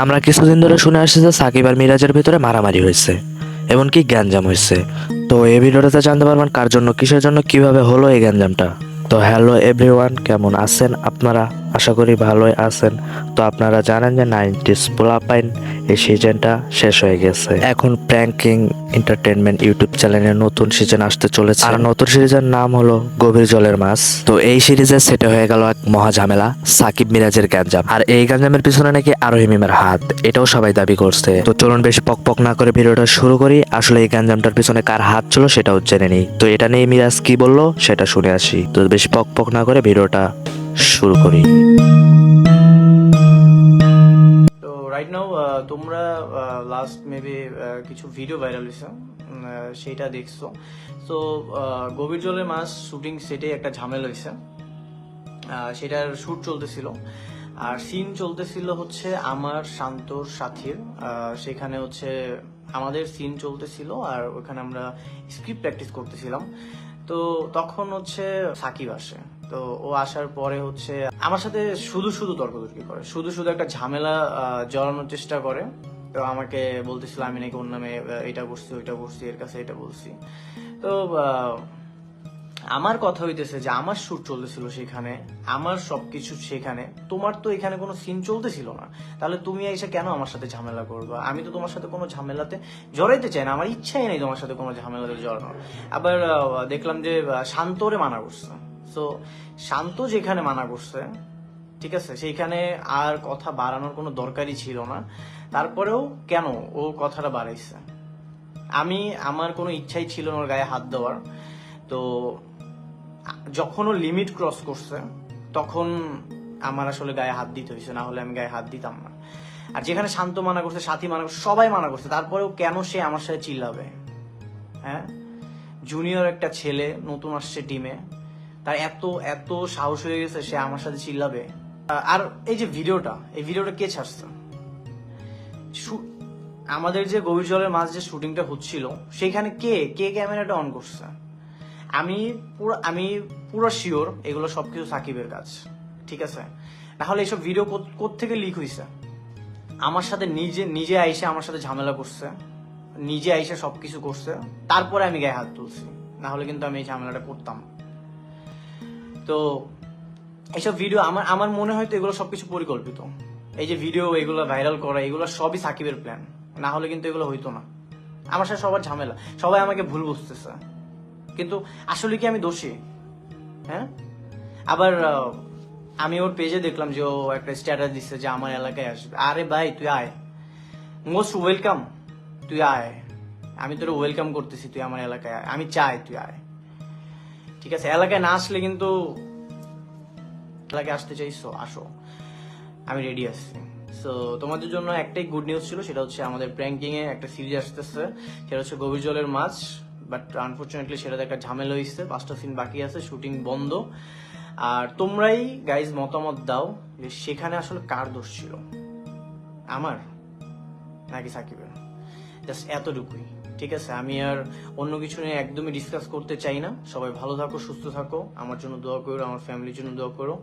আমরা কিছুদিন ধরে শুনে আসছি যে সাকিব আর মিরাজের ভিতরে মারামারি হয়েছে, এমনকি গ্যাঞ্জাম হয়েছে। তো এই ভিডিওটাতে জানতে পারবেন কার জন্য, কিসের জন্য, কিভাবে হলো এই গ্যাঞ্জামটা। তো হ্যালো এভরিওয়ান, কেমন আছেন আপনারা? আশা করি ভালোই আছেন। তো আপনারা জানেন যে 90s পোলাপাইন এই সিজনটা শেষ হয়ে গেছে। এখন প্র্যাঙ্কিং এন্টারটেনমেন্ট ইউটিউব চ্যানেলের নতুন সিজন আসতে চলেছে, আর নতুন সিরিজের নাম হলো গভীর জলের মাছ। তো এই সিরিজে সেটে হয়ে গেল এক মহা ঝামেলা, সাকিব মিরাজের গ্যাঞ্জাম। আর এই গ্যাঞ্জামের পিছনে নাকি আরোহী মিমের হাত, এটাও সবাই দাবি করছে। তো চলুন বেশি পক না করে ভিডিওটা শুরু করি। আসলে এই গ্যাঞ্জামটার পিছনে কার হাত ছিল সেটাও জেনে নেই। তো এটা নিয়ে মিরাজ কি বললো সেটা শুনে আসি। তো বেশি পক না করে ভিডিওটা শুরু করি। তো রাইট নাও তোমরা লাস্ট মেবি কিছু ভিডিও ভাইরাল হয়েছে, সেটা দেখছো। তো গভীর জলের মাছ শুটিং সেটে একটা ঝামেলা হয়েছে, সেটার শুট চলতেছিল। আর সিন চলতেছিল হচ্ছে আমার শান্তর সাথীর, সেখানে হচ্ছে আমাদের সিন চলতেছিল আর ওখানে আমরা স্ক্রিপ্ট প্র্যাকটিস করতেছিলাম। তো তখন হচ্ছে সাকিব আসে। তো ও আসার পরে হচ্ছে আমার সাথে শুধু তর্কতর্কি করে, শুধু একটা ঝামেলা জড়ানোর চেষ্টা করে। তো আমাকে বলতেছিল আমি নাকি ওর নামে এটা করছি ওইটা করছি, এর কাছে এটা বলছি। তো আমার কথা হইতেছে যে আমার শুট চলতেছিল সেখানে, আমার সবকিছু সেখানে, তোমার তো এখানে কোনো সিন চলতেছিল না, তাহলে তুমি এসে কেন আমার সাথে ঝামেলা করবা? আমি তো তোমার সাথে কোনো ঝামেলাতে জড়াইতে চাই না, আমার ইচ্ছাই নেই তোমার সাথে কোনো ঝামেলাতে জড়ানোর। আবার দেখলাম যে শান্তরে মানা করছে। তো শান্ত যেখানে মানা করছে, ঠিক আছে, সেইখানে আর কথা বাড়ানোর কোনো দরকারই ছিল না। তারপরেও কেন ও কথাটা বাড়াইছে? আমার কোনো ইচ্ছাই ছিল না ওর গায়ে হাত দেওয়ার। তো যখন ও লিমিট ক্রস করছে তখন আমার আসলে গায়ে হাত দিতে হয়েছে, না হলে আমি গায়ে হাত দিতাম না। আর যেখানে শান্ত মানা করছে, সাথী মানা করছে, সবাই মানা করছে, তারপরেও কেন সে আমার সাথে চিল্লাবে? হ্যাঁ, জুনিয়র একটা ছেলে নতুন আসছে টিমে, তার এত সাহস হয়ে গেছে সে আমার সাথে চিল্লাবে? আর এই যে এই ভিডিওটা কে ছাড়ছে? আমাদের যে গভীর জলের মাঝ যে শুটিংটা হচ্ছিল সেখানে কে ক্যামেরাটা অন করছে? আমি পুরো শিওর এগুলো সবকিছু সাকিবের কাজ, ঠিক আছে? না হলে এইসব ভিডিও কোত্থেকে লিক হয়েছে? আমার সাথে নিজে আইসে আমার সাথে ঝামেলা করছে, নিজে আইসে সবকিছু করছে, তারপরে আমি গায়ে হাত তুলছি, না হলে কিন্তু আমি এই ঝামেলাটা করতাম। তো এইসব ভিডিও আমার মনে হয় তো এগুলো সবকিছু পরিকল্পিত। এই যে ভিডিও এগুলো ভাইরাল করা, এগুলো সবই সাকিবের প্ল্যান, না হলে কিন্তু এগুলো হইতো না। আমার সাথে সবার ঝামেলা, সবাই আমাকে ভুল বুঝতেছে, কিন্তু আসলে কি আমি দোষী? হ্যাঁ, আবার আমি ওর পেজে দেখলাম যে ও একটা স্ট্যাটাস দিচ্ছে যে আমার এলাকায় আসবে। আরে ভাই তুই আয়, মোস্ট ওয়েলকাম, তুই আয়, আমি তোর ওয়েলকাম করতেছি, তুই আমার এলাকায় আয়, আমি চাই তুই আয়, ঠিক আছে? এলাকায় না আসলে কিন্তু, এলাকায় আসতে চাইছো আসো, আমি রেডি আছি। সো তোমাদের জন্য একটাই গুড নিউজ ছিল, সেটা হচ্ছে আমাদের প্র্যাঙ্কিং এ একটা সিরিজ আসতেছে, সেটা হচ্ছে গভীর জলের মাছ। বাট আনফরচুনেটলি সেটাতে একটা ঝামেলা হয়েছে, 5টা সিন বাকি আছে, শুটিং বন্ধ। আর তোমরাই গাইজ মতামত দাও যে সেখানে আসলে কার দোষ ছিল, আমার নাকি সাকিবের? জাস্ট এতটুকুই, ঠিক আছে? আমি আর অন্য কিছু নিয়ে একদমই ডিসকাস করতে চাই না। সবাই ভালো থাকো, সুস্থ থাকো, আমার জন্য দোয়া করো, আমার ফ্যামিলির জন্য দোয়া করো।